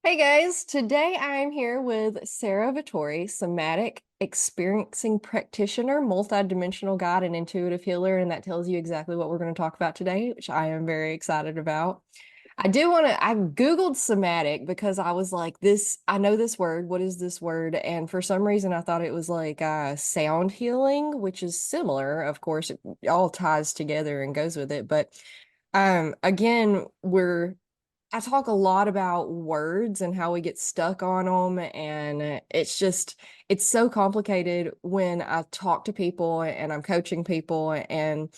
Hey guys, today I'm here with Sarah Vittori, somatic experiencing practitioner, multidimensional guide, and intuitive healer, and that tells you exactly what we're going to talk about today, which I am very excited about. I Googled somatic because I was like, I know this word. What is this word? And for some reason, I thought it was like sound healing, which is similar. Of course, it all ties together and goes with it. But again, I talk a lot about words and how we get stuck on them. And it's so complicated when I talk to people and I'm coaching people. And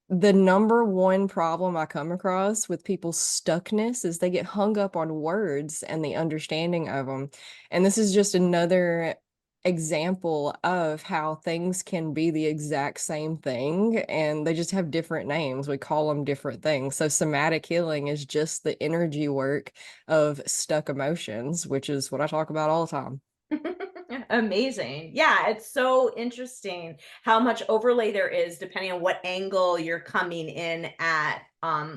the number one problem I come across with people's stuckness is they get hung up on words and the understanding of them. And this is just another example of how things can be the exact same thing and they just have different names. We call them different things. So somatic healing is just the energy work of stuck emotions, which is what I talk about all the time. Amazing. Yeah, it's so interesting how much overlay there is depending on what angle you're coming in at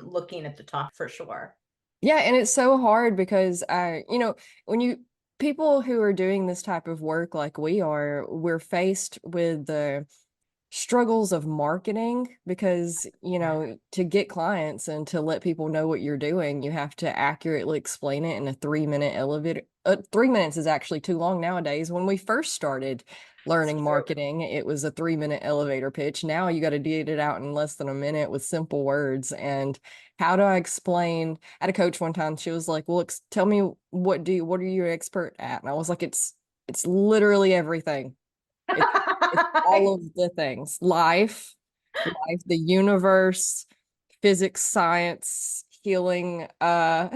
looking at the top for sure. Yeah, and it's so hard because when you people who are doing this type of work like we are, we're faced with the struggles of marketing because, to get clients and to let people know what you're doing, you have to accurately explain it in a 3-minute elevator. 3 minutes is actually too long nowadays. When we first started It's learning true. marketing, it was a 3-minute elevator pitch. Now you got to get it out in less than a minute with simple words. And how do I explain? I had a coach one time, she was like, well, tell me what are you an expert at? And I was like, it's literally everything. It's all of the things. Life, the universe, physics, science, healing. Yeah.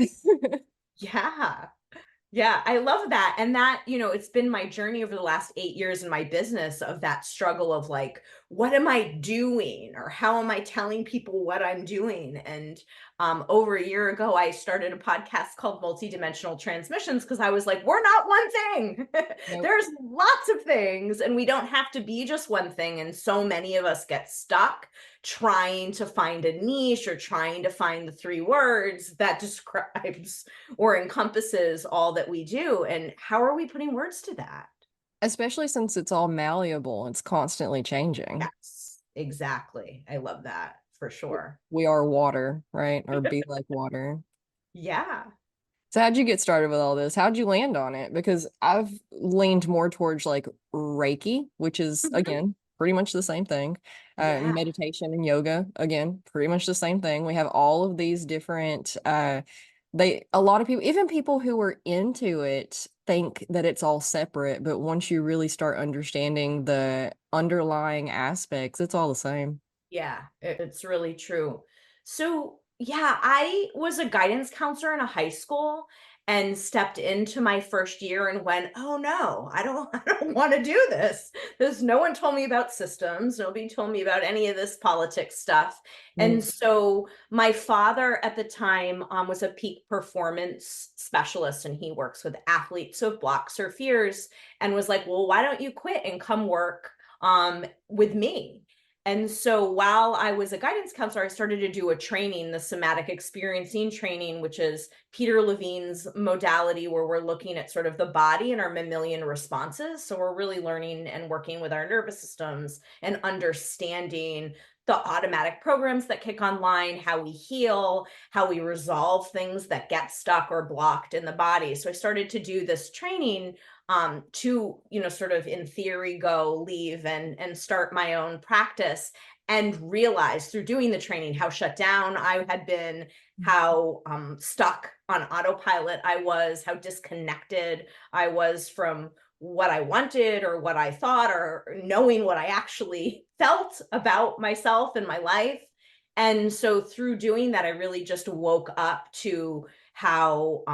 Yeah, I love that. And that, it's been my journey over the last 8 years in my business of that struggle of like, what am I doing? Or how am I telling people what I'm doing? And over a year ago, I started a podcast called Multidimensional Transmissions because I was like, we're not one thing. Nope. There's lots of things, and we don't have to be just one thing. And so many of us get stuck trying to find a niche or trying to find the three words that describes or encompasses all that we do. And how are we putting words to that? Especially since it's all malleable, it's constantly changing. Yes, exactly. I love that for sure. We are water, right? Or be like water. Yeah. So how'd you get started with all this? How'd you land on it? Because I've leaned more towards like Reiki, which is Mhm. again pretty much the same thing. Yeah. Meditation and yoga, again, pretty much the same thing. We have all of these different a lot of people, even people who are into it, think that it's all separate, but once you really start understanding the underlying aspects, it's all the same. Yeah, it's really true. So, yeah, I was a guidance counselor in a high school and stepped into my first year and went, "Oh no, I don't want to do this. There's no one told me about systems. Nobody told me about any of this politics stuff." And Mm. so my father at the time was a peak performance specialist and he works with athletes who have blocks or fears and was like, "Well, why don't you quit and come work with me?" And so while I was a guidance counselor, I started to do a training, the somatic experiencing training, which is Peter Levine's modality, where we're looking at sort of the body and our mammalian responses. So we're really learning and working with our nervous systems and understanding the automatic programs that kick online, how we heal, how we resolve things that get stuck or blocked in the body. So I started to do this training to sort of in theory go leave and start my own practice and realize through doing the training how shut down I had been, how stuck on autopilot I was, how disconnected I was from what I wanted or what I thought or knowing what I actually felt about myself and my life. And so through doing that, I really just woke up to how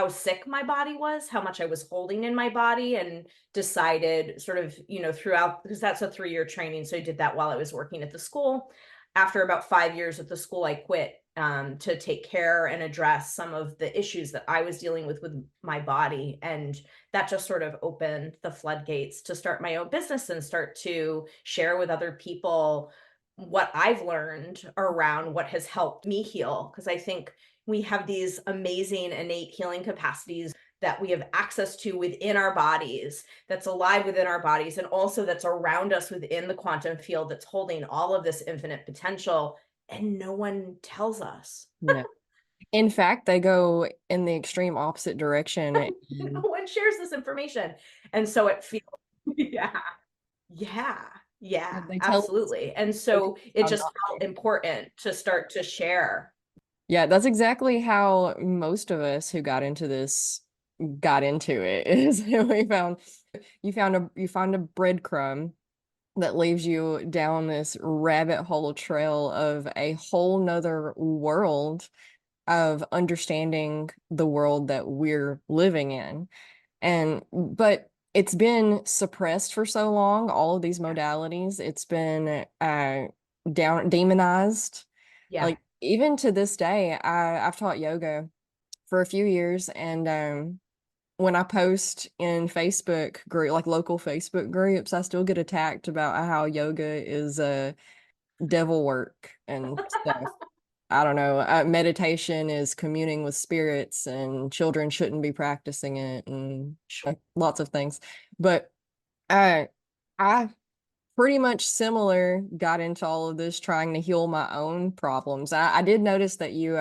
sick my body was, how much I was holding in my body, and decided sort of, throughout, because that's a 3 year training. So I did that while I was working at the school. After about 5 years at the school, I quit to take care and address some of the issues that I was dealing with my body. And that just sort of opened the floodgates to start my own business and start to share with other people what I've learned around what has helped me heal. Because I think we have these amazing innate healing capacities that we have access to within our bodies, that's alive within our bodies, and also that's around us within the quantum field that's holding all of this infinite potential, and no one tells us. No. In fact, they go in the extreme opposite direction. No one shares this information. And so it feels, yeah, yeah, yeah, They tell us absolutely. And so it how just not felt to. important to start to share. Yeah, that's exactly how most of us who got into this got into it. Is we found you find a breadcrumb that leads you down this rabbit hole trail of a whole nother world of understanding the world that we're living in. And but it's been suppressed for so long, all of these modalities. It's been demonized. Yeah. Like even to this day, I've taught yoga for a few years, and when I post in Facebook group, like local Facebook groups, I still get attacked about how yoga is devil work and stuff. I don't know. Meditation is communing with spirits, and children shouldn't be practicing it, and Sure. lots of things. But I, I pretty much similar got into all of this trying to heal my own problems. I did notice that you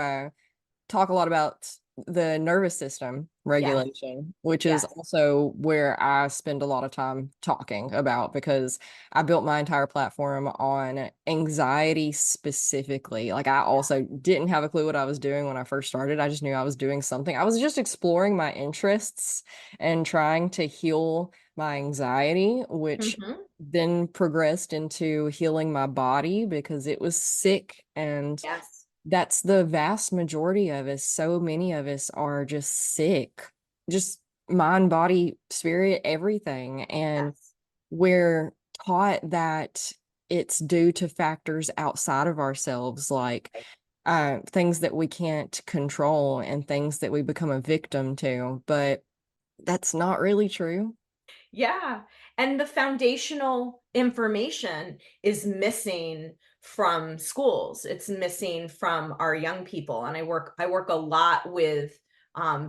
talk a lot about the nervous system Yes. regulation, which is Yes. also where I spend a lot of time talking about because I built my entire platform on anxiety specifically. Like I Yeah. also didn't have a clue what I was doing when I first started. I just knew I was doing something. I was just exploring my interests and trying to heal my anxiety, which Hmm. then progressed into healing my body because it was sick, and Yes. that's the vast majority of us. So many of us are just sick, just mind, body, spirit, everything. And Yes. we're taught that it's due to factors outside of ourselves, like Right. things that we can't control and things that we become a victim to. But that's not really true. Yeah. And the foundational information is missing from schools. It's missing from our young people. And I work a lot with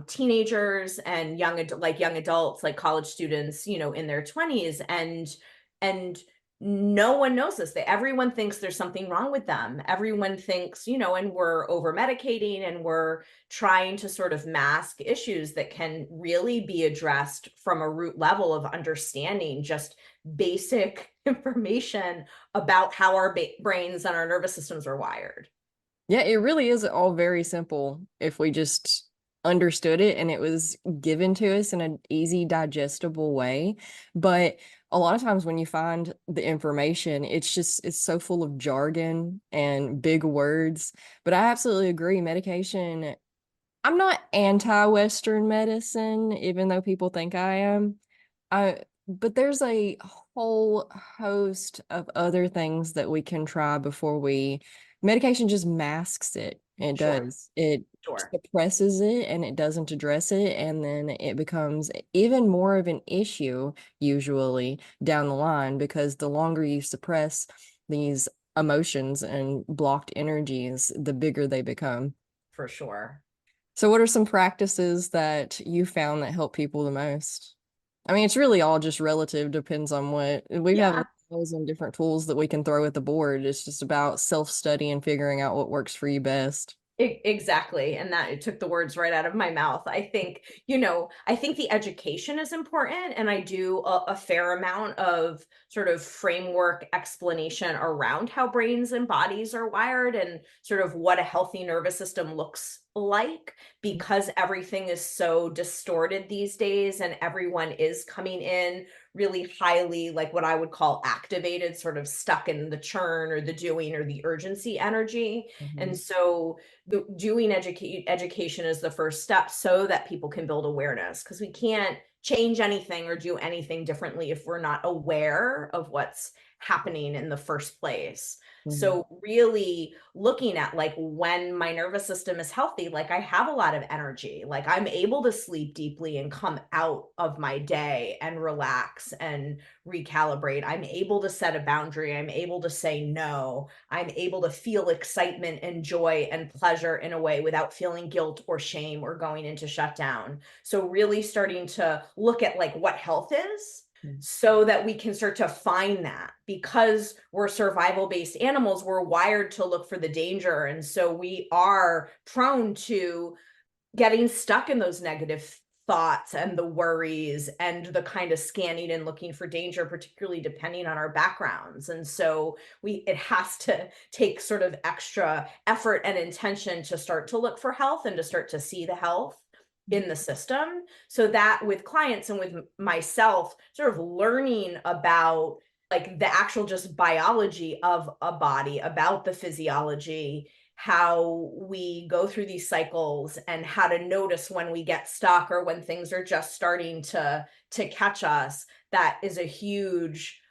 teenagers and young adults, like college students, in their 20s, and no one knows this. That everyone thinks there's something wrong with them. Everyone thinks, and we're over medicating, and we're trying to sort of mask issues that can really be addressed from a root level of understanding just basic information about how our brains and our nervous systems are wired. Yeah, it really is all very simple if we just understood it and it was given to us in an easy, digestible way. But a lot of times when you find the information, it's so full of jargon and big words. But I absolutely agree. Medication, I'm not anti-Western medicine, even though people think I am. But there's a whole host of other things that we can try before we. Medication just masks it. It Sure, does. It sure, suppresses it and it doesn't address it, and then it becomes even more of an issue usually down the line because the longer you suppress these emotions and blocked energies, the bigger they become. for sure. So, what are some practices that you found that help people the most? I mean, it's really all just relative, depends on what we have Yeah. a thousand different tools that we can throw at the board. It's just about self-study and figuring out what works for you best. Exactly. And that it took the words right out of my mouth. I think the education is important. And I do a fair amount of sort of framework explanation around how brains and bodies are wired and sort of what a healthy nervous system looks like, because everything is so distorted these days and everyone is coming in really highly, like what I would call activated, sort of stuck in the churn or the doing or the urgency energy. And Mhm. so doing education is the first step so that people can build awareness, because we can't change anything or do anything differently if we're not aware of what's happening in the first place. Mhm. So really looking at like when my nervous system is healthy, like I have a lot of energy, like I'm able to sleep deeply and come out of my day and relax and recalibrate. I'm able to set a boundary. I'm able to say no. I'm able to feel excitement and joy and pleasure in a way without feeling guilt or shame or going into shutdown. So really starting to look at like what health is so that we can start to find that, because we're survival based animals, we're wired to look for the danger, and so we are prone to getting stuck in those negative thoughts and the worries and the kind of scanning and looking for danger, particularly depending on our backgrounds. And so it has to take sort of extra effort and intention to start to look for health and to start to see the health in the system. So that with clients and with myself, sort of learning about like the actual just biology of a body, about the physiology, how we go through these cycles, and how to notice when we get stuck or when things are just starting to catch us. That is a huge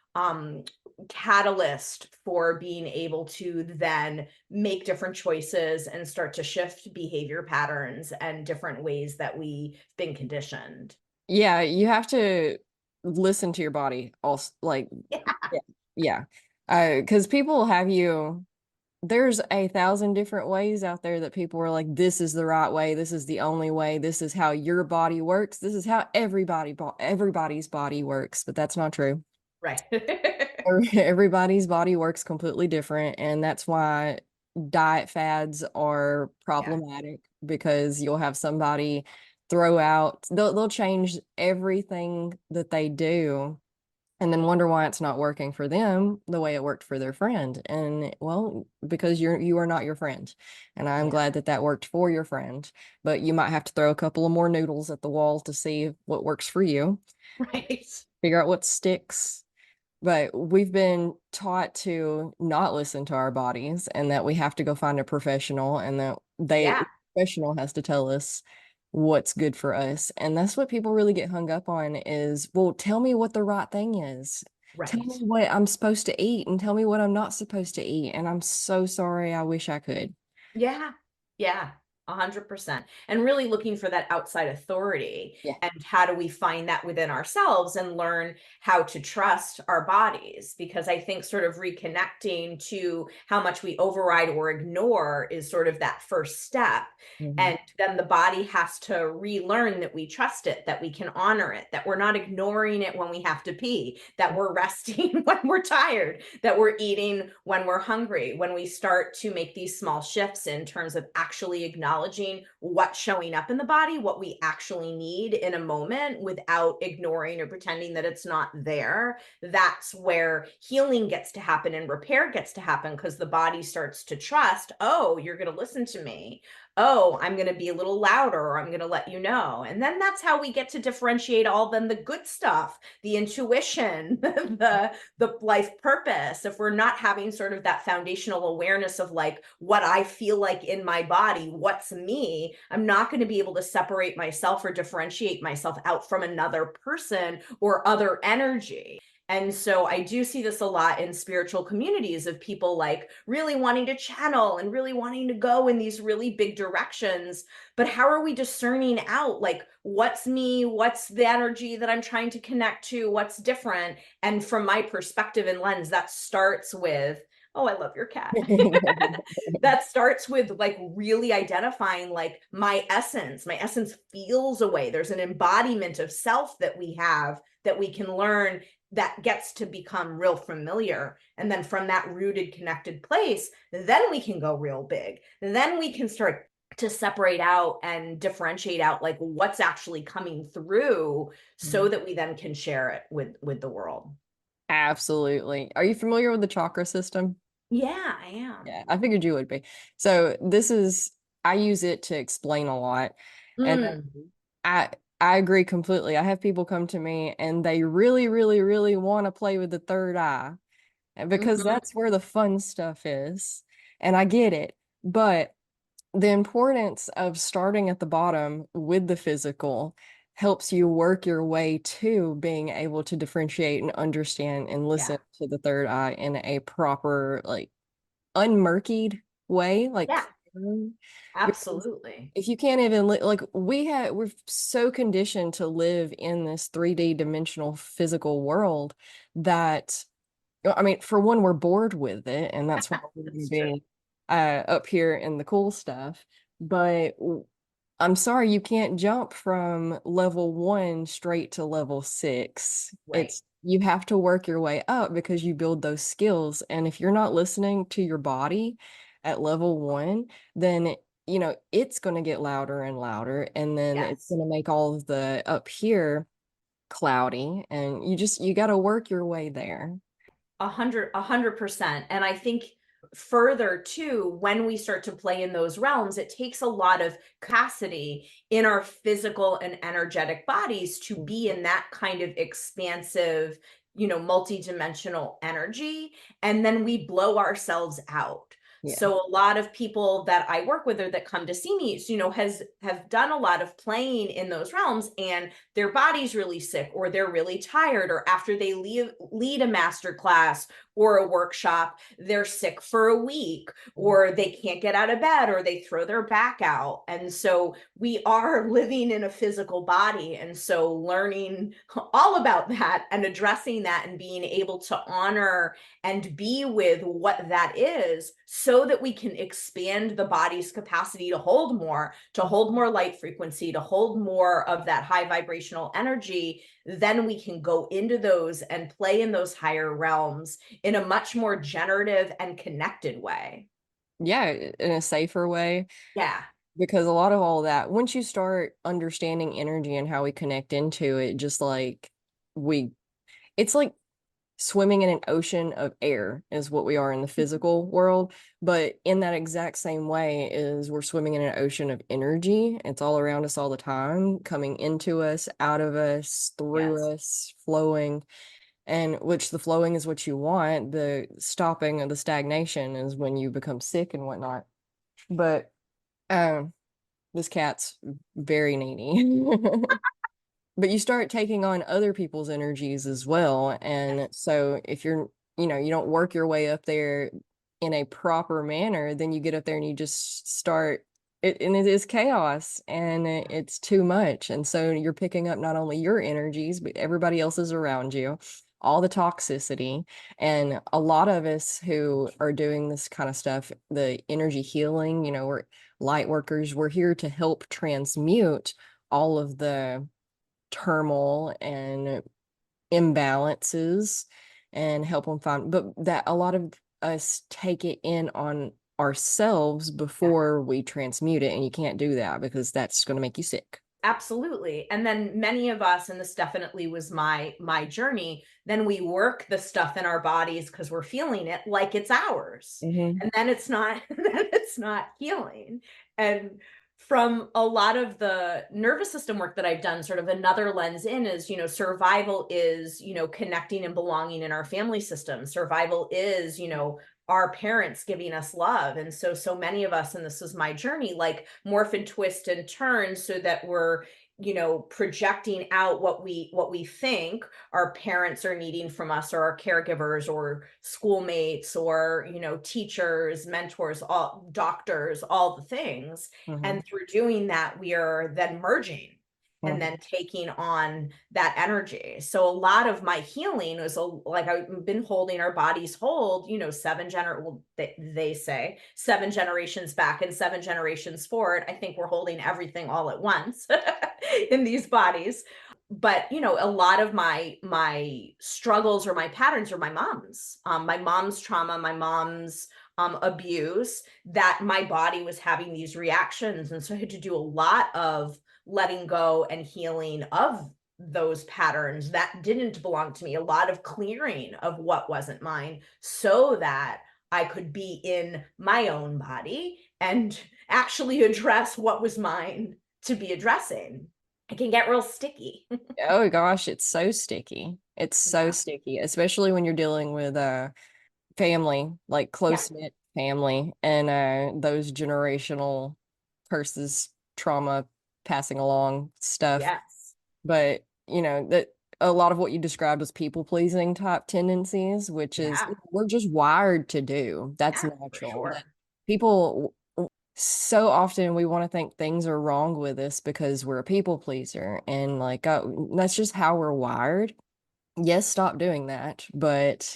catalyst for being able to then make different choices and start to shift behavior patterns and different ways that we've been conditioned. Yeah, you have to listen to your body also, like, yeah, yeah. Because people have you, there's 1,000 different ways out there that people are like, this is the right way, this is the only way, this is how your body works, this is how everybody's body works, but that's not true. Right. Everybody's body works completely different, and that's why diet fads are Yeah. problematic, because you'll have somebody throw out, they'll change everything that they do and then wonder why it's not working for them the way it worked for their friend. And well, because you are not your friend. And I'm Yeah. glad that that worked for your friend, but you might have to throw a couple of more noodles at the wall to see what works for you, Right. figure out what sticks. But we've been taught to not listen to our bodies, and that we have to go find a professional, and that Yeah. the professional has to tell us what's good for us. And that's what people really get hung up on is, well, tell me what the right thing is. Tell me Right. what I'm supposed to eat and tell me what I'm not supposed to eat. And I'm so sorry. I wish I could. Yeah. Yeah. 100%. And really looking for that outside authority. Yeah. And how do we find that within ourselves and learn how to trust our bodies? Because I think sort of reconnecting to how much we override or ignore is sort of that first step. Mhm. And then the body has to relearn that we trust it, that we can honor it, that we're not ignoring it when we have to pee, that we're resting when we're tired, that we're eating when we're hungry. When we start to make these small shifts in terms of actually acknowledging what's showing up in the body, what we actually need in a moment without ignoring or pretending that it's not there, that's where healing gets to happen and repair gets to happen, because the body starts to trust, oh, you're going to listen to me. Oh, I'm going to be a little louder, or I'm going to let you know. And then that's how we get to differentiate all then the good stuff, the intuition, the life purpose. If we're not having sort of that foundational awareness of like what I feel like in my body, what's me, I'm not going to be able to separate myself or differentiate myself out from another person or other energy. And so I do see this a lot in spiritual communities of people like really wanting to channel and really wanting to go in these really big directions. But how are we discerning out like what's me, what's the energy that I'm trying to connect to, what's different? And from my perspective and lens, that starts with, oh, I love your cat. That starts with like really identifying like my essence feels a way. There's an embodiment of self that we have that we can learn, that gets to become real familiar. And then from that rooted, connected place, then we can go real big. Then we can start to separate out and differentiate out like what's actually coming through, so that we then can share it with the world. Absolutely. Are you familiar with the chakra system? Yeah, I am. Yeah, I figured you would be. So this is, I use it to explain a lot. And Mm, I I agree completely. I have people come to me and they really, really, really want to play with the third eye, and because mhm. that's where the fun stuff is. And I get it. But the importance of starting at the bottom with the physical, helps you work your way to being able to differentiate and understand and listen Yeah. to the third eye in a proper, like, unmurkied way, like Yeah, clear. Because absolutely. if you can't even like we're so conditioned to live in this 3D dimensional physical world that I mean, for one, we're bored with it, and that's why we're going to That's true. be up here in the cool stuff. But I'm sorry, you can't jump from level one straight to level six. Right. It's you have to work your way up because you build those skills. And if you're not listening to your body at level one, then it's going to get louder and louder, and then it's Yes. going to make all of the up here cloudy, and you got to work your way there. 100%. And I think further too, when we start to play in those realms, it takes a lot of capacity in our physical and energetic bodies to be in that kind of expansive, multidimensional energy. And then we blow ourselves out. Yeah. So a lot of people that I work with or that come to see me, have done a lot of playing in those realms, and their body's really sick, or they're really tired, or after they lead a master class or a workshop, they're sick for a week, or they can't get out of bed, or they throw their back out. And so we are living in a physical body. And so learning all about that and addressing that and being able to honor and be with what that is, so that we can expand the body's capacity to hold more light frequency, to hold more of that high vibrational energy. Then we can go into those and play in those higher realms in a much more generative and connected way. Yeah, in a safer way, Yeah. because a lot of all that, once you start understanding energy and how we connect into it, just like we, it's like swimming in an ocean of air is what we are in the physical world. But in that exact same way is we're swimming in an ocean of energy. It's all around us all the time, coming into us, out of us, Yes. through us, flowing. And which the flowing is what you want. The stopping of the stagnation is when you become sick and whatnot. But um, this cat's very needy. But you start taking on other people's energies as well. And so if you don't work your way up there in a proper manner, then you get up there and you just start it, and it is chaos and it's too much. And so you're picking up not only your energies, but everybody else's around you, all the toxicity. And a lot of us who are doing this kind of stuff, the energy healing, we're light workers, we're here to help transmute all of the turmoil and imbalances and help them find, but that a lot of us take it in on ourselves Yeah. before we transmute it, and you can't do that because that's going to make you sick. Absolutely. And then many of us, and this definitely was my journey, then we work the stuff in our bodies because we're feeling it like it's ours. Hmm. And then it's not then it's not healing. And from a lot of the nervous system work that I've done, sort of another lens in is, survival is, connecting and belonging in our family system. Survival is, our parents giving us love. And so many of us, and this is my journey, like morph and twist and turn so that we're, projecting out what we think our parents are needing from us, or our caregivers, or schoolmates, or, teachers, mentors, all doctors, all the things. Hmm. And through doing that, we are then merging and Hmm. then taking on that energy. So a lot of my healing was like I've been holding our bodies hold, well, they say 7 generations back and 7 generations forward. I think we're holding everything all at once in these bodies. But a lot of my struggles or my patterns are my mom's trauma, my mom's abuse, that my body was having these reactions. And so I had to do a lot of letting go and healing of those patterns that didn't belong to me, a lot of clearing of what wasn't mine, so that I could be in my own body and actually address what was mine to be addressing. It can get real sticky. Oh gosh, it's so sticky. It's so Yeah. sticky, especially when you're dealing with family, like Yeah. close-knit family, and those generational curses, trauma, passing along stuff. Yes. But, that a lot of what you described was people pleasing type tendencies, which is Yeah. we're just wired to do. That's Yeah, for natural. That sure. people so often we want to think things are wrong with us because we're a people pleaser, and like that's just how we're wired. Yes, stop doing that, but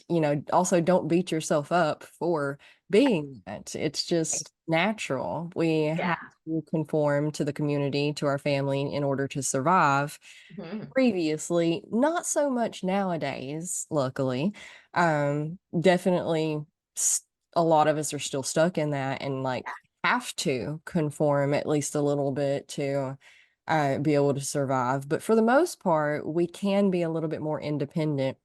also don't beat yourself up for being that. It's Right. just natural. We Yeah. have to conform to the community, to our family in order to survive. Mhm. Previously, not so much nowadays, luckily. Definitely a lot of us are still stuck in that and like have to conform at least a little bit to be able to survive. But for the most part, we can be a little bit more independent.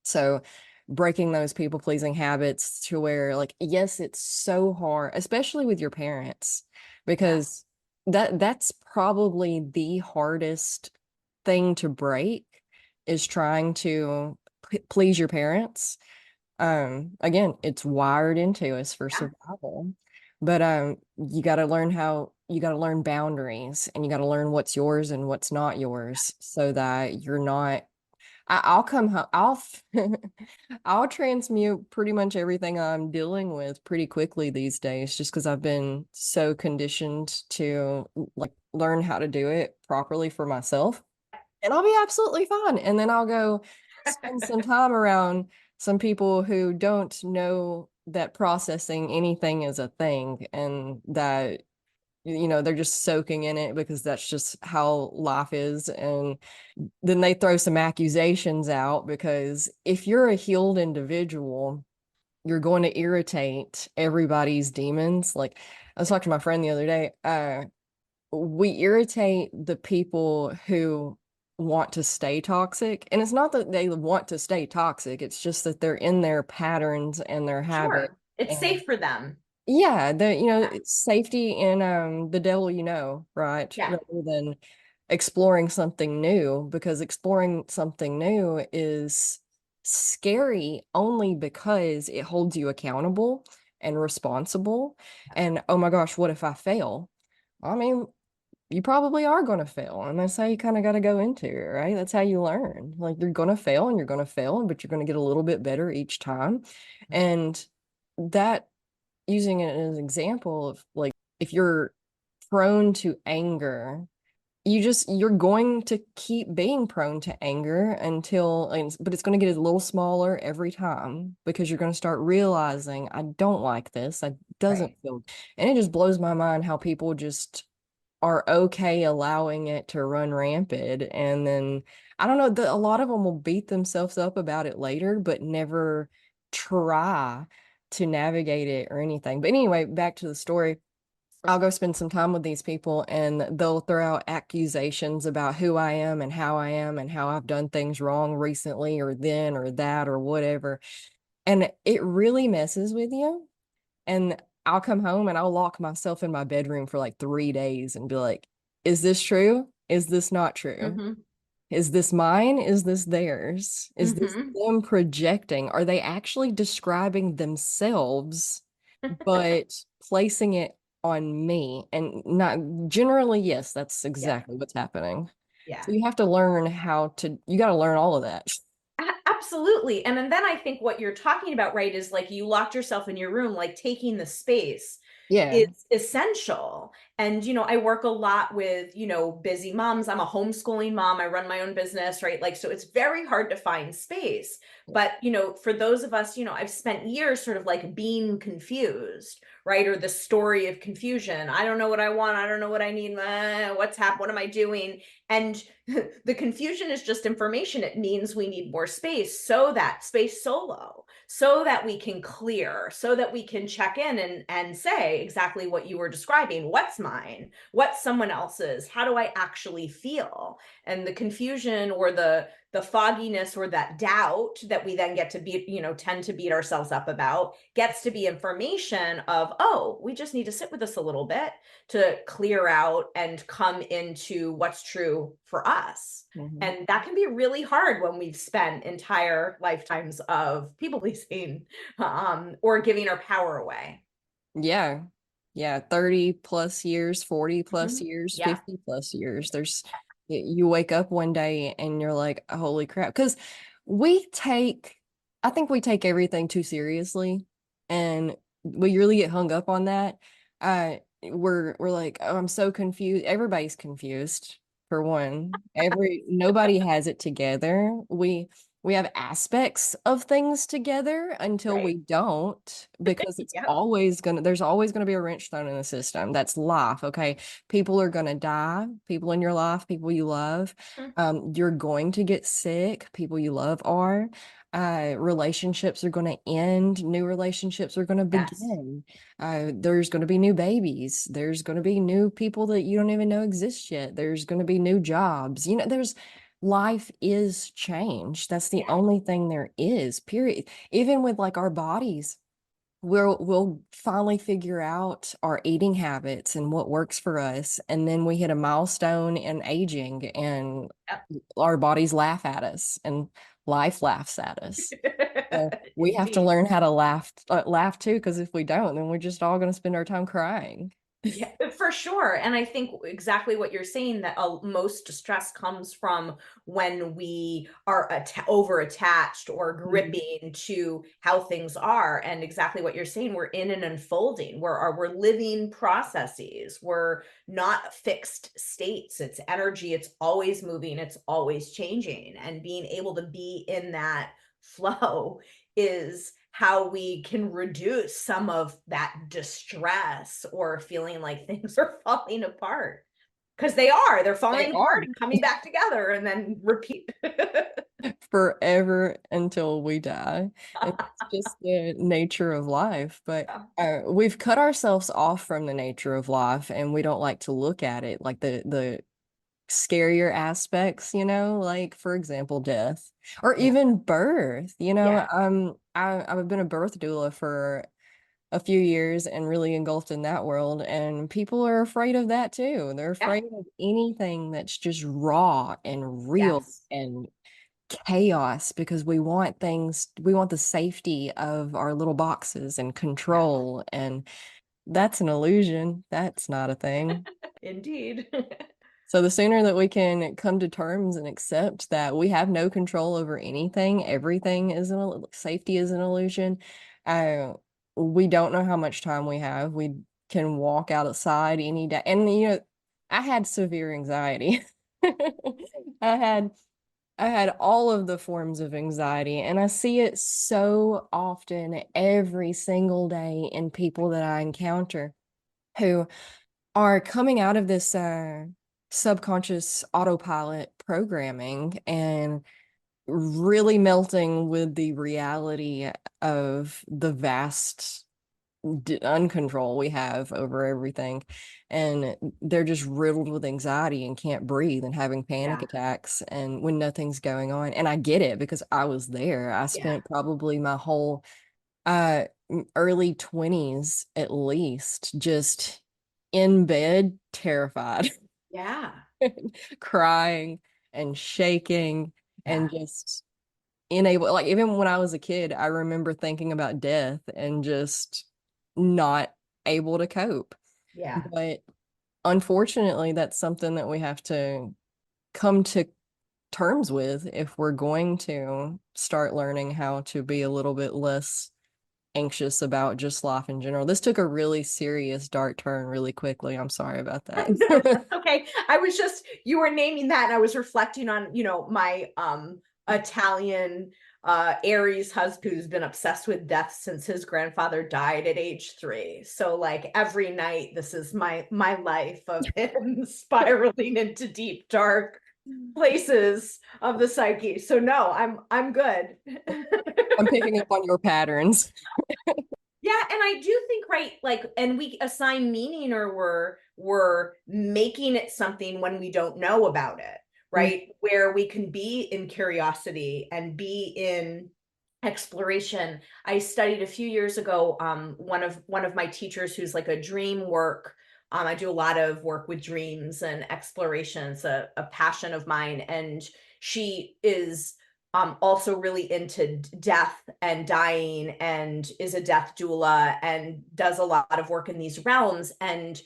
So breaking those people pleasing habits to where like, yes, it's so hard, especially with your parents, Yeah. because that's probably the hardest thing to break is trying to please your parents. Again, it's wired into us for Yeah. survival. But you got to learn boundaries, and you got to learn what's yours and what's not yours so that you're not I'll come home. I'll transmute pretty much everything I'm dealing with pretty quickly these days, just because I've been so conditioned to like learn how to do it properly for myself, and I'll be absolutely fine. And then I'll go spend some time around some people who don't know that processing anything is a thing, and that they're just soaking in it because that's just how life is. And then they throw some accusations out because if you're a healed individual, you're going to irritate everybody's demons. Like I was talking to my friend the other day, we irritate the people who want to stay toxic. And it's not that they want to stay toxic, it's just that they're in their patterns and their habit. Sure. It's And safe for them. yeah, Yeah. it's safety in the devil right? Yeah. Rather than exploring something new, because exploring something new is scary only because it holds you accountable and responsible. And oh my gosh, what if I fail? I mean, you probably are going to fail, and that's how you kind of got to go into it, right? That's how you learn. Like you're going to fail and you're going to fail, but you're going to get a little bit better each time. And that using it as an example of like if you're prone to anger, you're going to keep being prone to anger until but it's going to get a little smaller every time because you're going to start realizing I don't like this. I doesn't Right. feel, and it just blows my mind how people just are okay allowing it to run rampant. And then I don't know, a lot of them will beat themselves up about it later, but never try to navigate it or anything. But anyway, back to the story. I'll go spend some time with these people and they'll throw out accusations about who I am and how I've done things wrong recently or then or that or whatever. And it really messes with you. And I'll come home and I'll lock myself in my bedroom for like 3 days and be like, is this true? Is this not true? Mm-hmm. Is this mine? Is this theirs? Is this Mm-hmm. them projecting? Are they actually describing themselves, but placing it on me? And not generally, yes, that's Yeah. exactly what's happening. So Yeah. you have to learn you got to learn all of that. Absolutely. And then I think what you're talking about, right, is like you locked yourself in your room, like taking the space is Yeah. essential. And, I work a lot with, busy moms. I'm a homeschooling mom. I run my own business, right? Like, so it's very hard to find space. But, for those of us, I've spent years sort of like being confused, right? Or the story of confusion. I don't know what I want. I don't know what I need. What's happening? What am I doing? And the confusion is just information. It means we need more space, so that space solo, so that we can clear, so that we can check in and say exactly what you were describing. What's mine? What's someone else's? How do I actually feel? And the confusion or the fogginess or that doubt that we then get to beat, tend to beat ourselves up about gets to be information of, oh, we just need to sit with this a little bit to clear out and come into what's true for us. Mhm. And that can be really hard when we've spent entire lifetimes of people pleasing or giving our power away. Yeah. Yeah. 30 plus years, 40 plus Mhm. years, Yeah. 50 plus years. You wake up one day and you're like, holy crap. Because we take, I think we take everything too seriously, and we really get hung up on that. We're like, oh, I'm so confused. Everybody's confused, for one. Nobody has it together. We have aspects of things together until we Right. don't, because Yep. there's always gonna be a wrench thrown in the system. That's life, okay? People are going to die, people in your life, people you love. Mhm. You're going to get sick, people you love are. Relationships are going to end, new relationships are going to Yes. begin. There's going to be new babies. There's going to be new people that you don't even know exist yet. There's going to be new jobs. Life is change. That's the Yeah. only thing there is, period. Even with like our bodies, we'll finally figure out our eating habits and what works for us, and then we hit a milestone in aging, and Yep. our bodies laugh at us, and life laughs at us. So we have to Indeed. learn how to laugh too, because if we don't, then we're just all going to spend our time crying. Yeah, for sure. And I think exactly what you're saying, that most stress comes from when we are over attached or Mhm. gripping to how things are. And exactly what you're saying, we're in an unfolding, we're living processes. We're not fixed states. It's energy. It's always moving. It's always changing. And being able to be in that flow is how we can reduce some of that distress or feeling like things are falling apart, because they're They falling are. apart and coming back together and then repeat. Forever until we die. And it's just the nature of life. But we've cut ourselves off from the nature of life, and we don't like to look at it like the scarier aspects, like for example, death or Yeah, even birth. yeah, I've been a birth doula for a few years and really engulfed in that world, and people are afraid of that too. They're yeah, afraid of anything that's just raw and real yes, and chaos, because we want the safety of our little boxes and yeah, control, and that's an illusion. That's not a thing. indeed. So the sooner that we can come to terms and accept that we have no control over anything, everything is safety is an illusion. Uh, we don't know how much time we have. We can walk outside any day, and I had severe anxiety. I had I had all of the forms of anxiety, and I see it so often every single day in people that I encounter who are coming out of this subconscious autopilot programming and really melting with the reality of the vast uncontrol we have over everything. And they're just riddled with anxiety and can't breathe and having panic Yeah, attacks and when nothing's going on. And I get it because I was there. I yeah, spent probably my whole uh early 20s at least just in bed terrified, yeah, crying and shaking and yeah, just unable, like even when I was a kid, I remember thinking about death and just not able to cope. yeah. But unfortunately, that's something that we have to come to terms with if we're going to start learning how to be a little bit less anxious about just life in general. This took a really serious dark turn really quickly. I'm sorry about that. No, that's okay. I was just, you were naming that and I was reflecting on, my Italian Aries husband who's been obsessed with death since his grandfather died at age 3. So like every night this is my life of him spiraling into deep dark places of the psyche. So no, I'm good. I'm picking up on your patterns. Yeah, and I do think, right, like, and we assign meaning, or we're making it something when we don't know about it, Mm. right? Where we can be in curiosity and be in exploration. I studied a few years ago, one of my teachers who's like a dream work. I do a lot of work with dreams and exploration. It's a passion of mine, and she is also really into death and dying and is a death doula and does a lot of work in these realms. And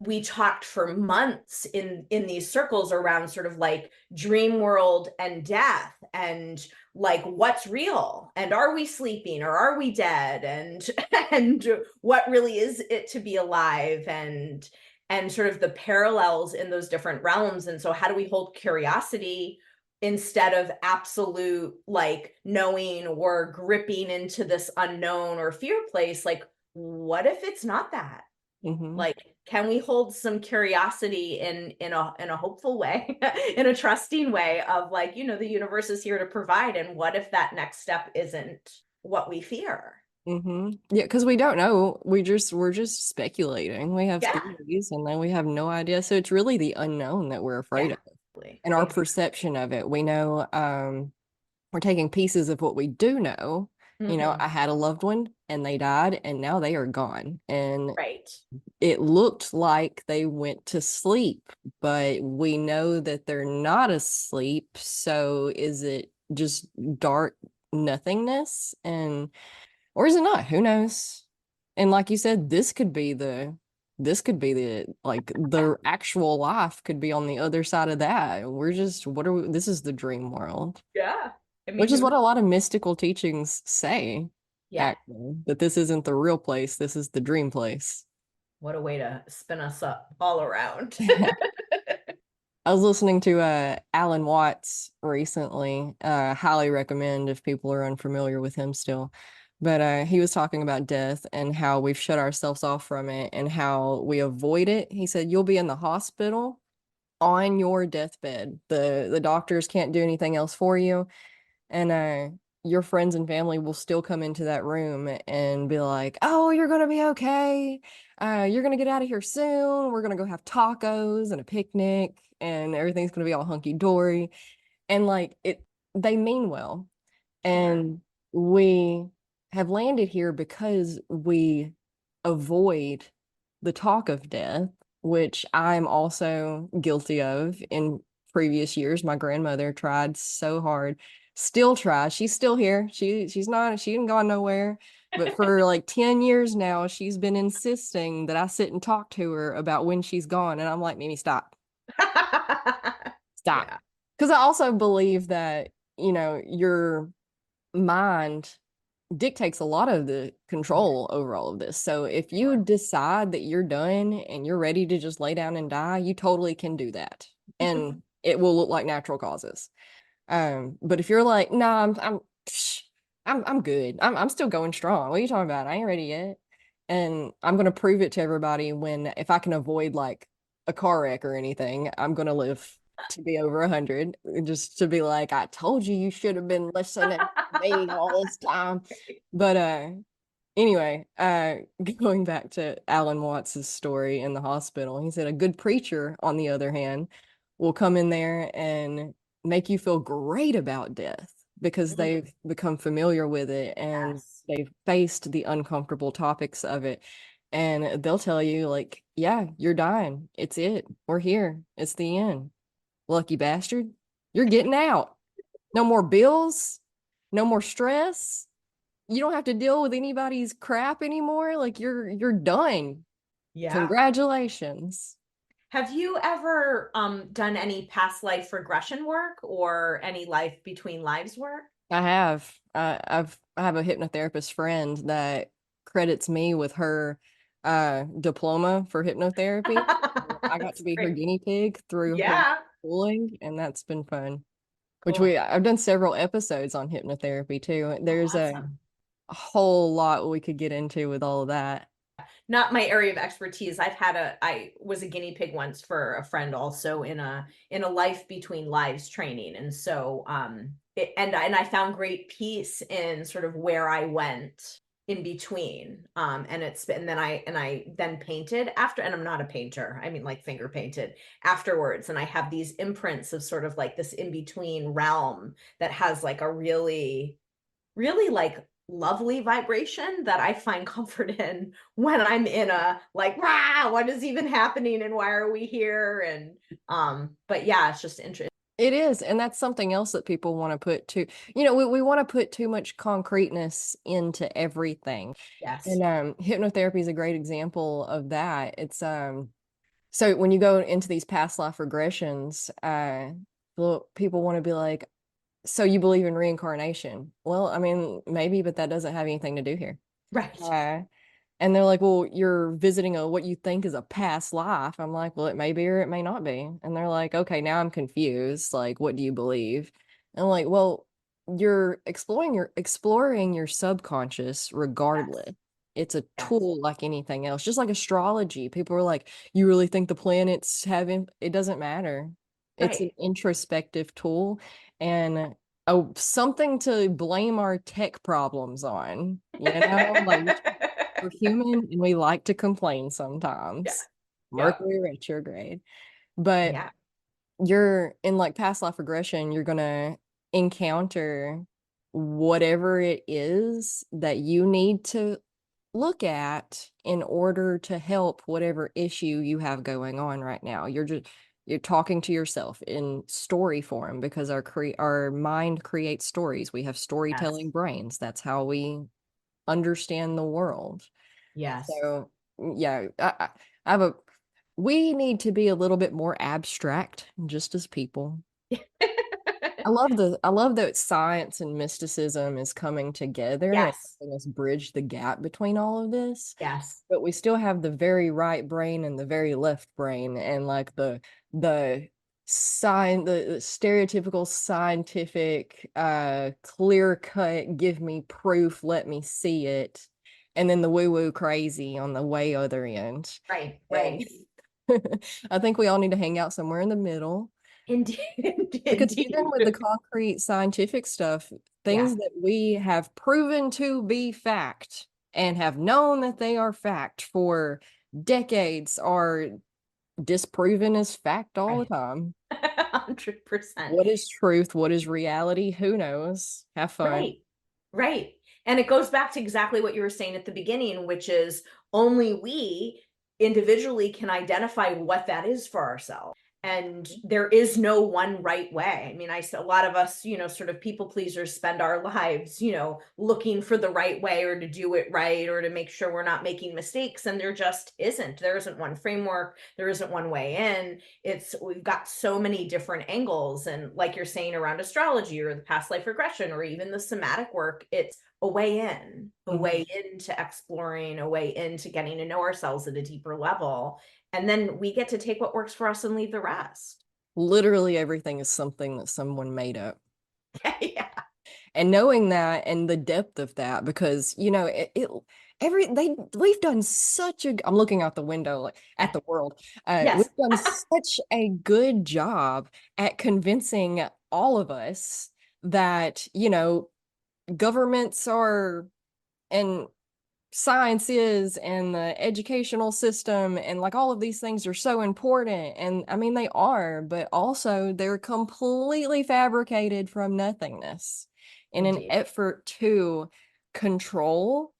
we talked for months in these circles around sort of like dream world and death and like what's real and are we sleeping or are we dead and and what really is it to be alive and sort of the parallels in those different realms. And so how do we hold curiosity instead of absolute like knowing or gripping into this unknown or fear place? Like, what if it's not that? Mm-hmm. Like, can we hold some curiosity in a hopeful way, in a trusting way of like, the universe is here to provide, and what if that next step isn't what we fear? Mm-hmm. Yeah, because we don't know. We're just speculating. We have Yeah, theories and then we have no idea. So it's really the unknown that we're afraid yeah, of and our perception of it. We know we're taking pieces of what we do know. mm-hmm. I had a loved one and they died and now they are gone. And Right. it looked like they went to sleep, but we know that they're not asleep. So is it just dark nothingness? Or is it not? Who knows? And like you said, this could be the like the actual life could be on the other side of that. We're just what are we, this is the dream world, Yeah. I mean, which is who what knows? a lot of mystical teachings say, Yeah. actually, that this isn't the real place, this is the dream place. What a way to spin us up all around. I was listening to Alan Watts recently. Highly recommend if people are unfamiliar with him still. But he was talking about death and how we've shut ourselves off from it and how we avoid it. He said you'll be in the hospital on your deathbed. The doctors can't do anything else for you, and your friends and family will still come into that room and be like, "Oh, you're gonna be okay. You're gonna get out of here soon. We're gonna go have tacos and a picnic, and everything's gonna be all hunky dory." And like they mean well. Sure. And we have landed here because we avoid the talk of death, which I'm also guilty of in previous years. My grandmother tried so hard, still tries. She's still here. She didn't go nowhere. But for like 10 years now, she's been insisting that I sit and talk to her about when she's gone. And I'm like, Mimi, stop. Stop. Yeah. Because I also believe that, your mind dictates a lot of the control over all of this. So if you Sure. decide that you're done and you're ready to just lay down and die, you totally can do that. And it will look like natural causes. But if you're like, nah, I'm good. I'm still going strong. What are you talking about? I ain't ready yet. And I'm gonna prove it to everybody when if I can avoid like a car wreck or anything, I'm gonna live to be over 100. Just to be like, I told you you should have been listening to me all this time. But anyway, going back to Alan Watts's story in the hospital, he said a good preacher, on the other hand, will come in there and make you feel great about death because Mm, they've become familiar with it and yes. they've faced the uncomfortable topics of it. And they'll tell you, like, yeah, you're dying. It's it. We're here. It's the end. Lucky bastard. You're getting out. No more bills. No more stress. You don't have to deal with anybody's crap anymore. Like you're done. Yeah. Congratulations. Have you ever done any past life regression work or any life between lives work? I have. I have a hypnotherapist friend that credits me with her diploma for hypnotherapy. I got to That's be her great. guinea pig through her Yeah. schooling, and that's been fun. Which Cool. I've done several episodes on hypnotherapy too. There's Awesome. a whole lot we could get into with all of that. Not my area of expertise. I was a guinea pig once for a friend also in a life between lives training. And so and I found great peace in sort of where I went in between. And it's been then I then painted after, and I'm not a painter. I mean like finger painted afterwards. And I have these imprints of sort of like this in between realm that has like a really like lovely vibration that I find comfort in when I'm in a like, rah, what is even happening and why are we here? And but yeah, it's just interesting. It is, and that's something else that people want to put too. We want to put too much concreteness into everything. Yes. And hypnotherapy is a great example of that. It's so when you go into these past life regressions, well, people want to be like, so you believe in reincarnation? Well, I mean, maybe, but that doesn't have anything to do here. Right. Uh, and they're like, well, you're visiting a what you think is a past life. I'm like, well, it may be or it may not be. And they're like, okay, now I'm confused. Like, what do you believe? And I'm like, well, you're exploring your subconscious Yes. regardless. It's a Yes. tool like anything else, just like astrology. People are like, you really think the planets have it doesn't matter. It's an Right. introspective tool and something to blame our tech problems on, like we're human and we like to complain Yeah. sometimes. Yep. Mercury retrograde. But Yeah. you're in like past life regression, you're gonna encounter whatever it is that you need to look at in order to help whatever issue you have going on right now. You're talking to yourself in story form because our mind creates stories. We have Yes. storytelling brains. That's how we understand the world. Yes. So yeah, I have a we need to be a little bit more abstract just as people. I love that science and mysticism is coming together and Yes. helping us bridge the gap between all of this. Yes. But we still have the very right brain and the very left brain and like the the stereotypical scientific clear cut give me proof, let me see it, and then the woo woo crazy on the way other end. Right. And Right. I think we all need to hang out somewhere in the middle. Indeed. Because even Indeed. with the concrete scientific stuff, Yeah. things that we have proven to be fact and have known that they are fact for decades are disproven as fact all the Right. time. 100%. What is truth? What is reality? Who knows? Have fun. Right. Right. And it goes back to exactly what you were saying at the beginning, which is only we individually can identify what that is for ourselves. And there is no one right way. I mean, a lot of us, sort of people pleasers spend our lives, looking for the right way or to do it right or to make sure we're not making mistakes. And there just isn't. There isn't one framework. There isn't one way in. We've got so many different angles. And like you're saying around astrology or the past life regression or even the somatic work, it's a Mhm. way into exploring, a way into getting to know ourselves at a deeper level. And then we get to take what works for us and leave the rest. Literally everything is something that someone made up. Yeah. And knowing that and the depth of that, because we've done such a I'm looking out the window like at Yeah. the world. Yes. We've done such a good job at convincing all of us that, governments are and science is and the educational system and like all of these things are so important. And I mean, they are, but also they're completely fabricated from nothingness in an Indeed. effort to control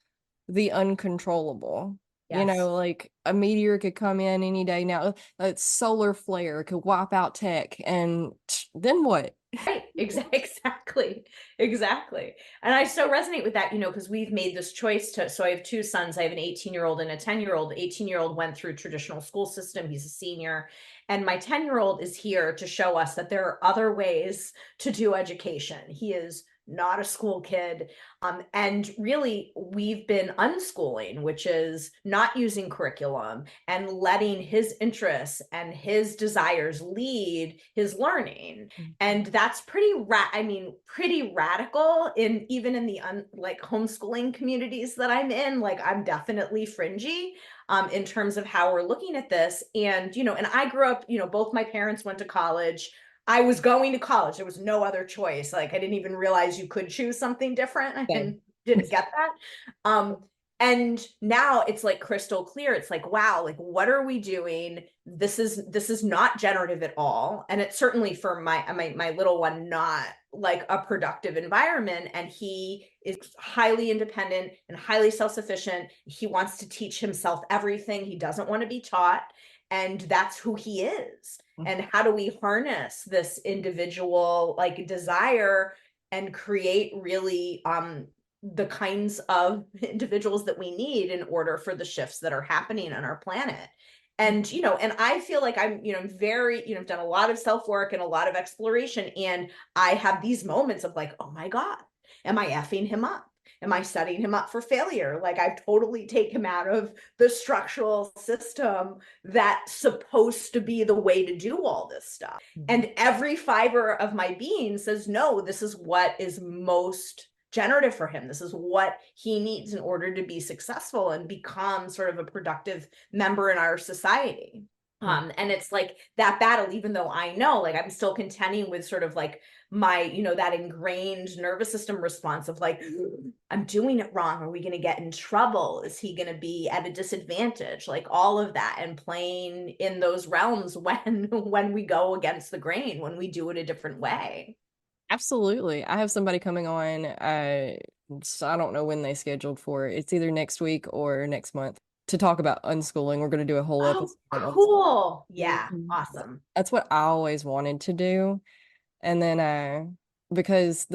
the uncontrollable. Yes. Like a meteor could come in any day now. A solar flare could wipe out tech, and then what? Right. Exactly. Exactly. And I so resonate with that, because we've made this choice so I have two sons. I have an 18-year-old and a 10-year-old. 18-year-old went through traditional school system. He's a senior. And my 10-year-old is here to show us that there are other ways to do education. He is not a school kid. And really, we've been unschooling, which is not using curriculum and letting his interests and his desires lead his learning. And that's pretty radical in even in the like homeschooling communities that I'm in. Like I'm definitely fringy in terms of how we're looking at this. And and I grew up, both my parents went to college. I was going to college. There was no other choice. Like I didn't even realize you could choose something different. I Same. didn't get that. And now it's like crystal clear. It's like, wow, like what are we doing? This is not generative at all. And it's certainly for my little one not like a productive environment. And he is highly independent and highly self-sufficient. He wants to teach himself everything. He doesn't want to be taught. And that's who he is. and how do we harness this individual like desire and create really the kinds of individuals that we need in order for the shifts that are happening on our planet. And and I feel like I'm very I've done a lot of self work and a lot of exploration, and I have these moments of like, oh my god, am I effing him up? Am I setting him up for failure? Like, I've totally taken him out of the structural system that's supposed to be the way to do all this stuff. And every fiber of my being says, no, this is what is most generative for him. This is what he needs in order to be successful and become sort of a productive member in our society. And it's like that battle, even though I know, like, I'm still contending with sort of like my, that ingrained nervous system response of like, I'm doing it wrong. Are we going to get in trouble? Is he going to be at a disadvantage? Like all of that, and playing in those realms when we go against the grain, when we do it a different way. Absolutely. I have somebody coming on. So I don't know when they scheduled for it. It's either next week or next month to talk about unschooling. We're going to do a whole Oh, episode on unschooling. cool. Yeah, Mhm. awesome. That's what I always wanted to do. And then, because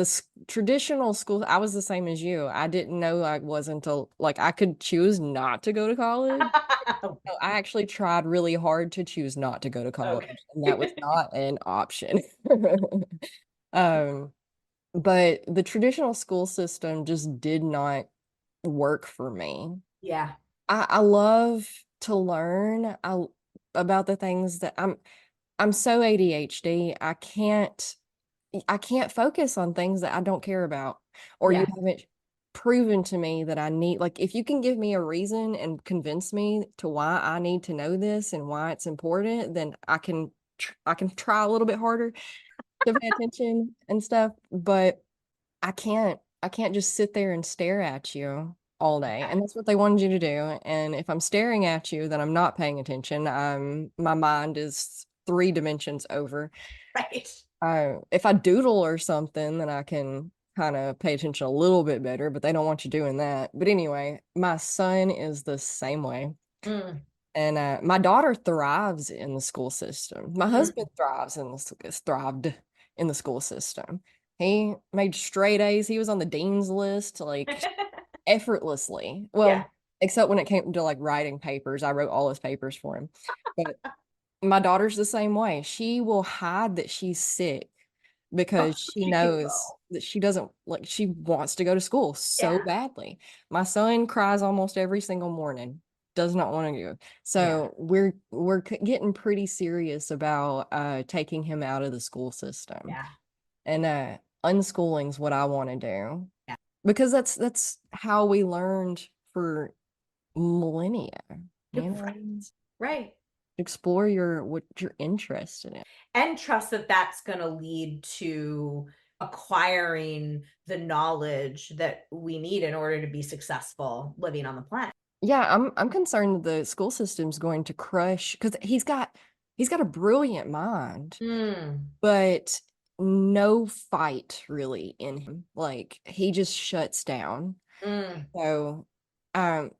traditional school, I was the same as you. I didn't know I wasn't like I could choose not to go to college. So I actually tried really hard to choose not to go to Okay. college, and that was not an option. Um, but the traditional school system just did not work for me. Yeah, I love to learn about the things that I'm so ADHD. I can't focus on things that I don't care about, or you yeah, haven't proven to me that I need. Like, if you can give me a reason and convince me to why I need to know this and why it's important, then I can try a little bit harder to pay attention and stuff. But I can't just sit there and stare at you all day. yeah. And that's what they wanted you to do. And if I'm staring at you, then I'm not paying attention. My mind is 3 dimensions over. Right. If I doodle or something, then I can kind of pay attention a little bit better, but they don't want you doing that. But anyway, my son is the same way. Mm, And my daughter thrives in the school system. My husband mm. thrived in the school system. He made straight A's. He was on the dean's list like effortlessly. Yeah, Well, except when it came to like writing papers, I wrote all his papers for him. But my daughter's the same way. She will hide that she's sick oh, because she she can knows go. that she doesn't like she wants to go to school so Yeah, badly. My son cries almost every single morning, does not want to go. yeah, So we're getting pretty serious about taking him out of the school system. yeah, And unschooling's what I want to do yeah. because that's how we learned for millennia, you know, Right, right. explore what you're interested in. And trust that that's going to lead to acquiring the knowledge that we need in order to be successful living on the planet. Yeah, I'm concerned the school system's going to crush because he's got a brilliant mind, Mm, but no fight really in him. Like he just shuts down. mm, So, um,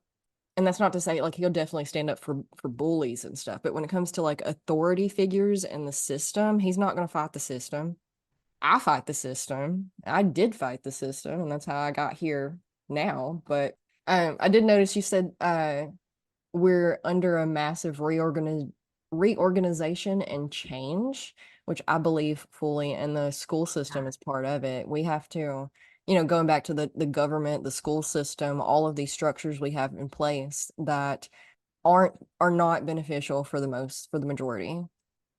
and that's not to say like he'll definitely stand up for bullies and stuff, but when it comes to like authority figures and the system, he's not going to fight the system. I fight the system. I did fight the system, and that's how I got here now. But I did notice you said we're under a massive reorganization and change, which I believe fully, and the school yeah, system is part of it. We have to, going back to the government, the school system, all of these structures we have in place that are not beneficial for the majority.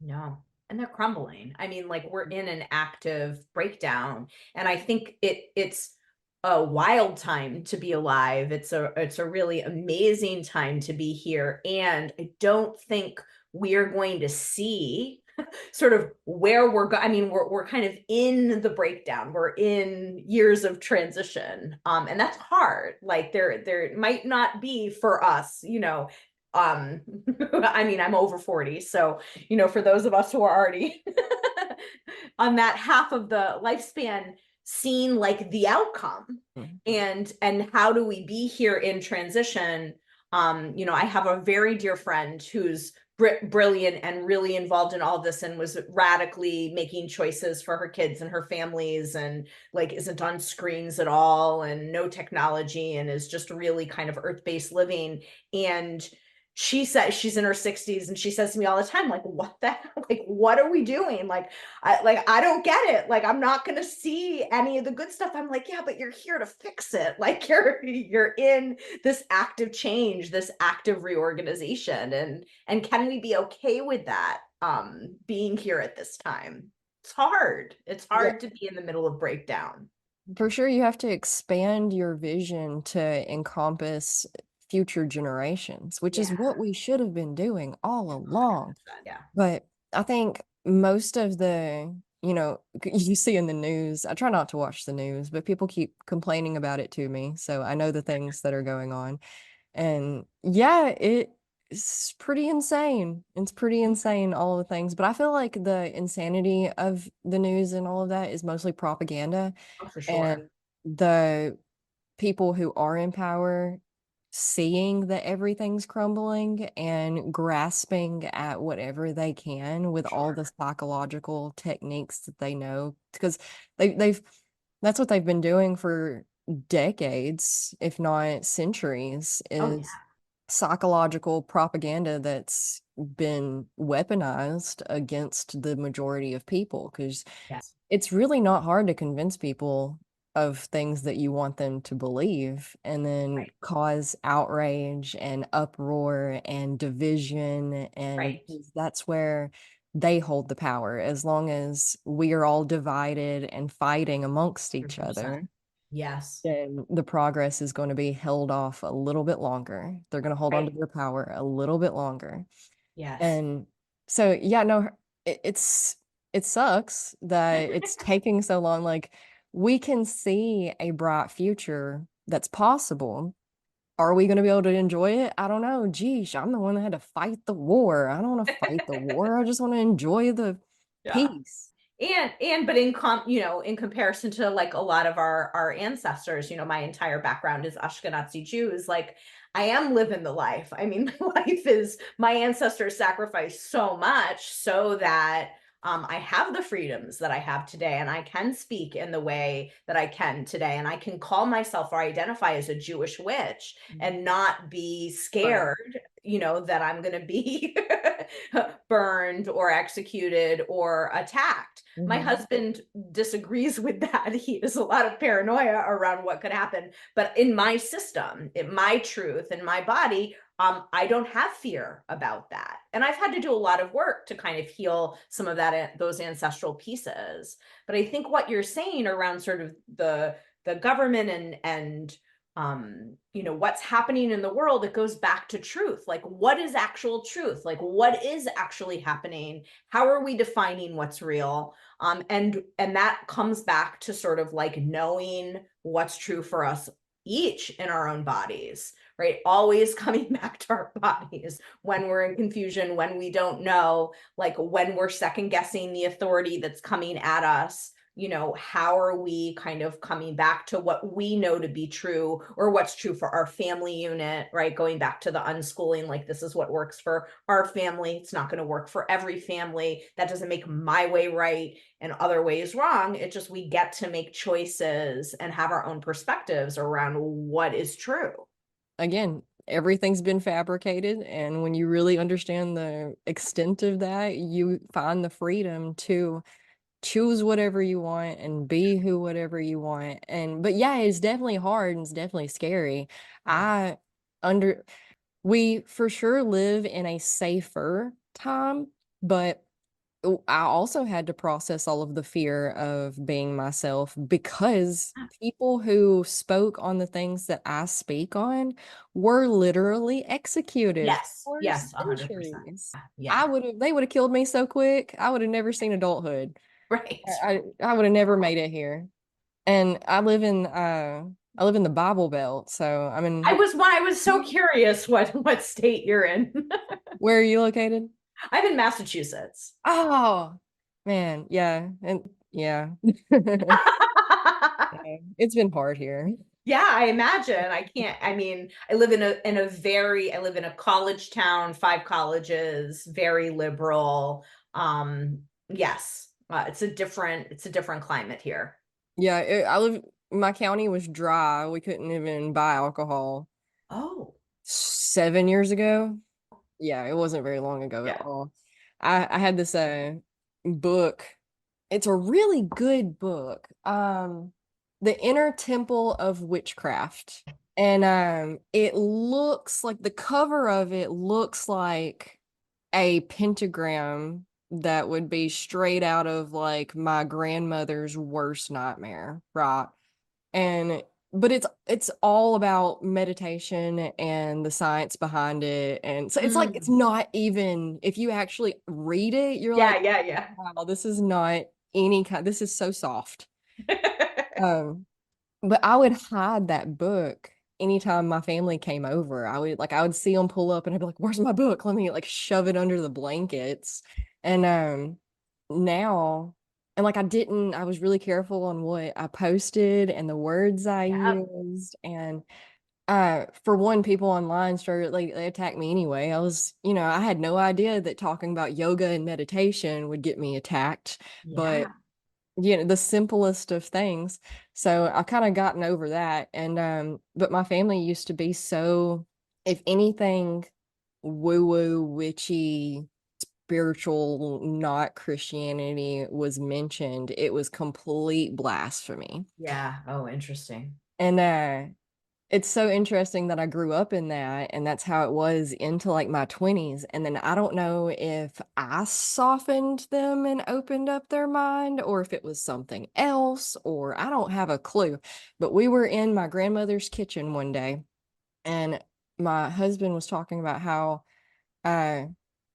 no. And they're crumbling. I mean, like we're in an active breakdown. And I think it's a wild time to be alive. It's a really amazing time to be here. And I don't think we're going to see sort of where I mean, we're kind of in the breakdown. We're in years of transition. And that's hard. Like there might not be for us, um I mean, I'm over 40, so for those of us who are already on that half of the lifespan, seeing like the outcome Mhm. and how do we be here in transition. I have a very dear friend whose brilliant and really involved in all of this and was radically making choices for her kids and her families and like isn't on screens at all and no technology and is just really kind of earth-based living. And she says she's in her 60s and she says to me all the time, like, what the hell? Like, what are we doing? I don't get it. Like, I'm not gonna see any of the good stuff. I'm like, yeah, but you're here to fix it. Like you're in this active change, this active reorganization. And can we be okay with that being here at this time? It's hard. It's Yeah, hard to be in the middle of breakdown. for sure, you have to expand your vision to encompass future generations, which is Yeah. what we should have been doing all along. 100%. Yeah. But I think most of you see in the news, I try not to watch the news, but people keep complaining about it to me. So I know the things that are going on. And yeah, it's pretty insane. It's pretty insane, all of the things. But I feel like the insanity of the news and all of that is mostly propaganda. Oh, for sure. And the people who are in power seeing that everything's crumbling and grasping at whatever they can with all Sure. the psychological techniques that they know because they've that's what they've been doing for decades, if not centuries, Oh, is yeah. psychological propaganda that's been weaponized against the majority of people because Yes. it's really not hard to convince people of things that you want them to believe and then Right. cause outrage and uproar and division. And Right. because that's where they hold the power. As long as we are all divided and fighting amongst each 100%. other, Yes. then the progress is going to be held off a little bit longer. They're going to hold on to Right. their power a little bit longer. Yes. And so, yeah, no, it sucks that it's taking so long. Like, we can see a bright future that's possible. Are we going to be able to enjoy it? I don't know. Geesh, I'm the one that had to fight the war. I don't want to fight the war. I just want to enjoy the Yeah. peace. And but in comparison to like a lot of our ancestors, my entire background is Ashkenazi Jews. Like I am living the life. I mean, my life is my ancestors sacrificed so much so that I have the freedoms that I have today, and I can speak in the way that I can today, and I can call myself or identify as a Jewish witch and not be Right. scared, that I'm going to be burned or executed or attacked. My Hmm. husband disagrees with that. He has a lot of paranoia around what could happen. But in my system, in my truth, in my body, I don't have fear about that. And I've had to do a lot of work to kind of heal some of those ancestral pieces. But I think what you're saying around sort of the government and what's happening in the world, it goes back to truth. Like, what is actual truth? Like, what is actually happening? How are we defining what's real? And that comes back to sort of like knowing what's true for us each in our own bodies, right? Always coming back to our bodies when we're in confusion, when we don't know, like when we're second guessing the authority that's coming at us. How are we kind of coming back to what we know to be true or what's true for our family unit, right? Going back to the unschooling, like this is what works for our family. It's not going to work for every family. That doesn't make my way right and other ways wrong. It just, we get to make choices and have our own perspectives around what is true. Again, everything's been fabricated. And when you really understand the extent of that, you find the freedom to choose whatever you want and be who whatever you want. And but yeah, it's definitely hard and it's definitely scary. Yeah. I under We for sure live in a safer time, but I also had to process all of the fear of being myself because people who spoke on the things that I speak on were literally executed Yes. for Yes. 100%. centuries. Yeah. They would have killed me so quick. I would have never seen adulthood. Right. I would have never made it here. And I live in the Bible Belt, so I mean, I was so curious what state you're in. where are you located? I'm in Massachusetts. Oh, man, yeah. And yeah. Yeah, it's been hard here. Yeah, I imagine. I can't. I mean, I live in I live in a college town, five colleges, very liberal. Yes. It's a different climate here. Yeah, I live, my county was dry. We couldn't even buy alcohol Oh, 7 years ago. Yeah, it wasn't very long ago at yeah. all. I had this book. It's a really good book. The Inner Temple of Witchcraft. And it looks like the cover of it looks like a pentagram that would be straight out of like my grandmother's worst nightmare, right? And but it's all about meditation and the science behind it. And so it's like it's Mm. not even if you actually read it, you're Yeah, like, yeah, yeah. wow, this is not any kind, this is so soft. Um, but I would hide that book anytime my family came over. I would see them pull up and I'd be like, "Where's my book? Let me like shove it under the blankets." And now and like I was really careful on what I posted and the words I Yeah, used. And for one, people online started like they attacked me anyway. I had no idea that talking about yoga and meditation would get me attacked, but yeah, the simplest of things. So I've kind of gotten over that. And but my family used to be so, if anything woo-woo, witchy, spiritual, not Christianity was mentioned, it was complete blasphemy. yeah. Oh, interesting. And it's so interesting that I grew up in that and that's how it was into like my 20s. And then I don't know if I softened them and opened up their mind or if it was something else or I don't have a clue. But we were in my grandmother's kitchen one day and my husband was talking about how uh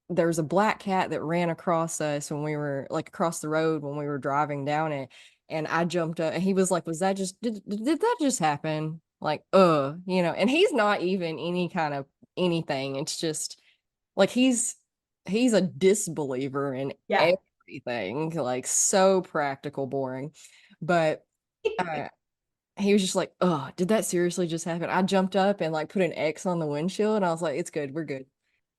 there was a black cat that ran across us when we were like across the road when we were driving down it. And I jumped up and he was like, was that just, did that just happen? Like, and he's not even any kind of anything. It's just like he's a disbeliever in Yeah. everything, like so practical, boring. But uh he was just like, oh, did that seriously just happen? I jumped up and like put an X on the windshield and I was like, it's good, we're good.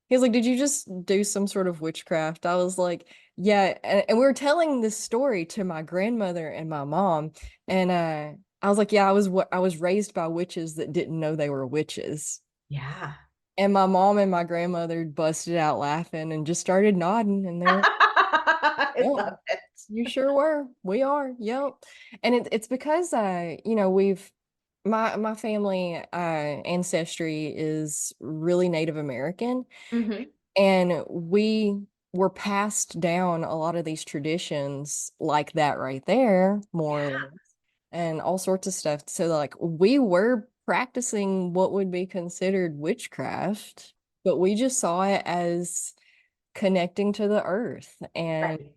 He was like, "Did you just do some sort of witchcraft?" I was like, "Yeah." And we were telling this story to my grandmother and my mom, and I was like, "Yeah, I was raised by witches that didn't know they were witches." Yeah. And my mom and my grandmother busted out laughing and just started nodding, and they were, I "Yep, love it. you sure were. We are. Yep." And it's because we've my family ancestry is really Native American. Hmm. And we were passed down a lot of these traditions like that right there, more or less, and all sorts of stuff. So, like, we were practicing what would be considered witchcraft, but we just saw it as connecting to the earth and Right.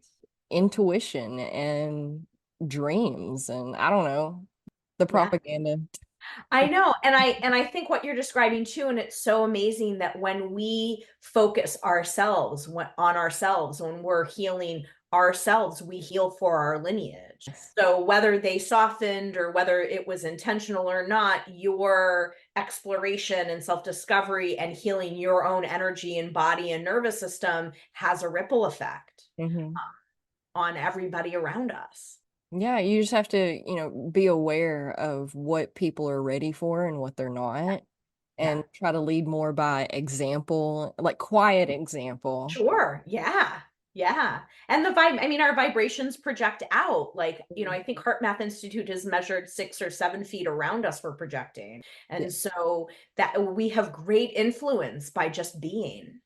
intuition and dreams. And I don't know, the Yeah. propaganda. I know. And I think what you're describing too, and it's so amazing that when we focus on ourselves, when we're healing ourselves, we heal for our lineage. So whether they softened or whether it was intentional or not, your exploration and self-discovery and healing your own energy and body and nervous system has a ripple effect Mhm. on everybody around us. Yeah, you just have to, be aware of what people are ready for and what they're not, Yeah. and try to lead more by example, like quiet example. Sure. Yeah. Yeah. And I mean, our vibrations project out. Like, I think Heart Math Institute has measured 6 or 7 feet around us for projecting. Yeah. And so that we have great influence by just being.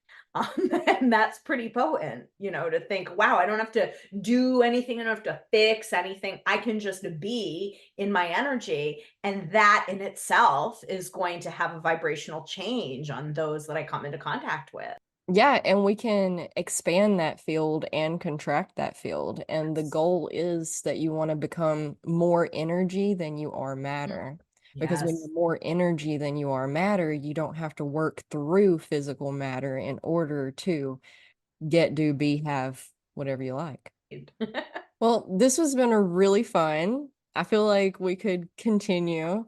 And that's pretty potent, to think, wow, I don't have to do anything. I don't have to fix anything. I can just be in my energy. And that in itself is going to have a vibrational change on those that I come into contact with. Yeah, and we can expand that field and contract that field. And the goal is that you want to become more energy than you are Mm. matter. Because when Yes. you're more energy than you are matter, you don't have to work through physical matter in order to get, do, be, have, whatever you like. Well, this has been a really fun. I feel like we could continue.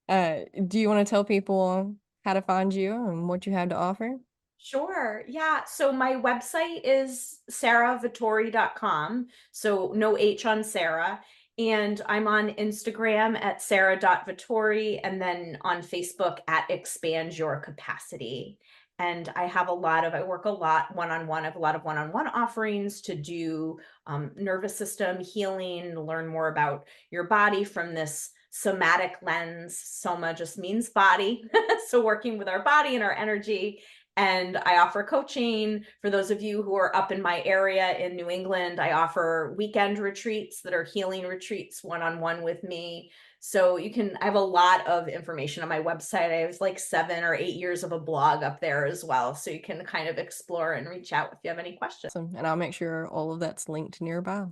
Do you want to tell people how to find you and what you have to offer? Sure. Yeah. So my website is sarahvittori.com. So no H on Sarah. And I'm on Instagram at sarah.vittori and then on Facebook at expand your capacity. And I work a lot one on one. I have a lot of one on one offerings to do nervous system healing, learn more about your body from this somatic lens. Soma just means body. So working with our body and our energy, and I offer coaching. For those of you who are up in my area in New England, I offer weekend retreats that are healing retreats one-on-one with me. So I have a lot of information on my website. I have like 7 or 8 years of a blog up there as well. So you can kind of explore and reach out if you have any questions. Awesome. And I'll make sure all of that's linked nearby.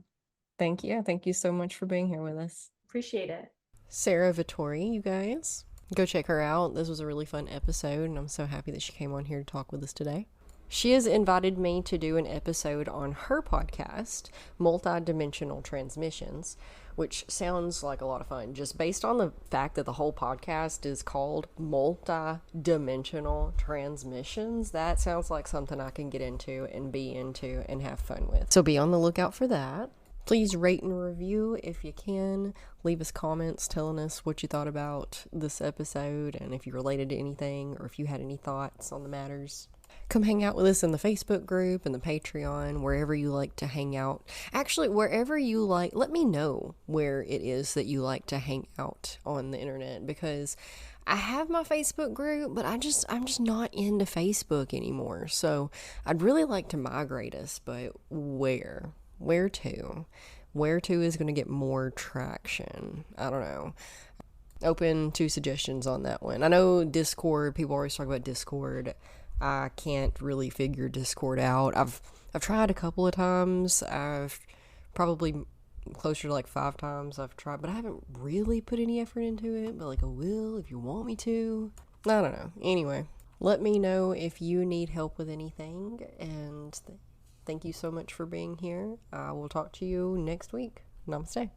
Thank you. Thank you so much for being here with us. Appreciate it. Sarah Vittori, you guys. Go check her out. This was a really fun episode, and I'm so happy that she came on here to talk with us today. She has invited me to do an episode on her podcast, Multidimensional Transmissions, which sounds like a lot of fun. Just based on the fact that the whole podcast is called Multidimensional Transmissions, that sounds like something I can get into and be into and have fun with. So be on the lookout for that. Please rate and review if you can. Leave us comments telling us what you thought about this episode and if you related to anything or if you had any thoughts on the matters. Come hang out with us in the Facebook group and the Patreon, wherever you like to hang out. Actually, wherever you like, let me know where it is that you like to hang out on the internet, because I have my Facebook group, but I'm just not into Facebook anymore. So I'd really like to migrate us, but where? Where to? Where to is going to get more traction. I don't know. Open to suggestions on that one. I know Discord, people always talk about Discord. I can't really figure Discord out. I've tried a couple of times. I've probably closer to like 5 times I've tried, but I haven't really put any effort into it. But like I will if you want me to. I don't know. Anyway, let me know if you need help with anything, and thank you so much for being here. I will talk to you next week. Namaste.